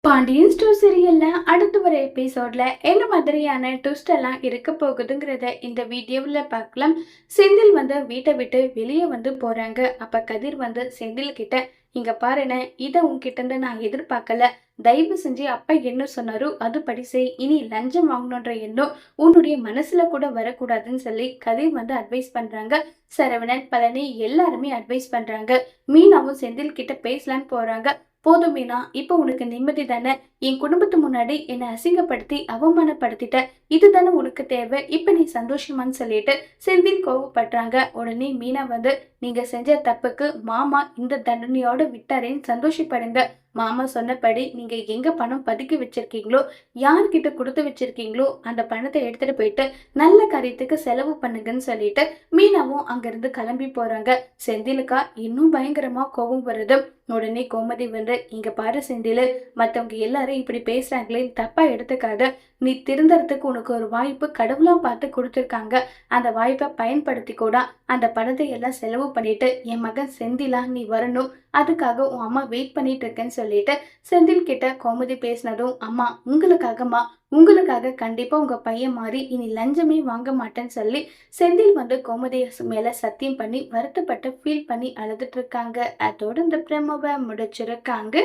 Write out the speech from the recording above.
Pandian store சீரியல்ல அடுத்து வர எபிசோட்ல என்ன மாதிரியான ட்விஸ்ட் எல்லாம் இருக்க போகுதுங்கிறத இந்த வீடியோவில் பார்க்கலாம். செந்தில் வீட்டை விட்டு வெளியே போறாங்க. அப்ப கதிர் செந்தில் கிட்ட, இங்க பாருன, இதை உன்கிட்ட இருந்து நான் எதிர்பார்க்கல. தயவு செஞ்சு அப்பா என்ன சொன்னாரோ அதுபடி செய். இனி லஞ்சம் வாங்கணுன்ற எண்ணம் உன்னுடைய மனசுல கூட வரக்கூடாதுன்னு சொல்லி கதிர் அட்வைஸ் பண்றாங்க. சரவணன், பழனி எல்லாருமே அட்வைஸ் பண்றாங்க. மீனாவும் செந்தில் கிட்ட பேசலான்னு போறாங்க. போதும் மீனா, இப்ப உனக்கு நிம்மதி தானே? என் குடும்பத்து முன்னாடி என்னை அசிங்கப்படுத்தி அவமானப்படுத்திட்ட, இதுதானே உனக்கு தேவை? இப்ப நீ சந்தோஷமான்னு சொல்லிட்டு செந்தில் கோவப்படுறாங்க. உடனே மீனா நீங்க செஞ்ச தப்புக்கு மாமா இந்த தண்டனையோட விட்டாரேன்னு சந்தோஷப்படுங்க. மாமா சொன்னபடி நீங்க எங்க பணம் பதுக்கி வச்சிருக்கீங்களோ, யார்கிட்ட கொடுத்து வச்சிருக்கீங்களோ அந்த பணத்தை எடுத்துட்டு போயிட்டு நல்ல காரியத்துக்கு செலவு பண்ணுங்கன்னு சொல்லிட்டு மீனாவும் அங்கிருந்து கிளம்பி போறாங்க. செந்திலுக்கா இன்னும் பயங்கரமா கோபம் வருது. உடனே கோமதி இங்க பாரு செந்திலு, மத்தவங்க எல்லாரும் இப்படி பேசுறாங்களே, தப்பா எடுத்துக்காத. நீ திருந்தறதுக்கு உனக்கு ஒரு வாய்ப்பு கடவுளா பார்த்து கொடுத்துருக்காங்க. அந்த வாய்ப்பை பயன்படுத்தி கூட அந்த பணத்தை எல்லாம் செலவு பண்ணிட்டு என் மகன் செந்திலா நீ வரணும், அதுக்காக உன் அம்மா வெயிட் பண்ணிட்டு இருக்கேன்னு சொல்லிட்டு செந்தில் கிட்ட கோமதி பேசினதும், அம்மா உங்களுக்காகமா, உங்களுக்காக கண்டிப்பா உங்க பையன் மாறி இனி லஞ்சமே வாங்க மாட்டேன்னு சொல்லி செந்தில் கோமதி மேல சத்தியம் பண்ணி வருத்தப்பட்டு ஃபீல் பண்ணி அழுதுட்டு இருக்காங்க. அதோட இந்த பிரமோவை முடிச்சிருக்காங்க.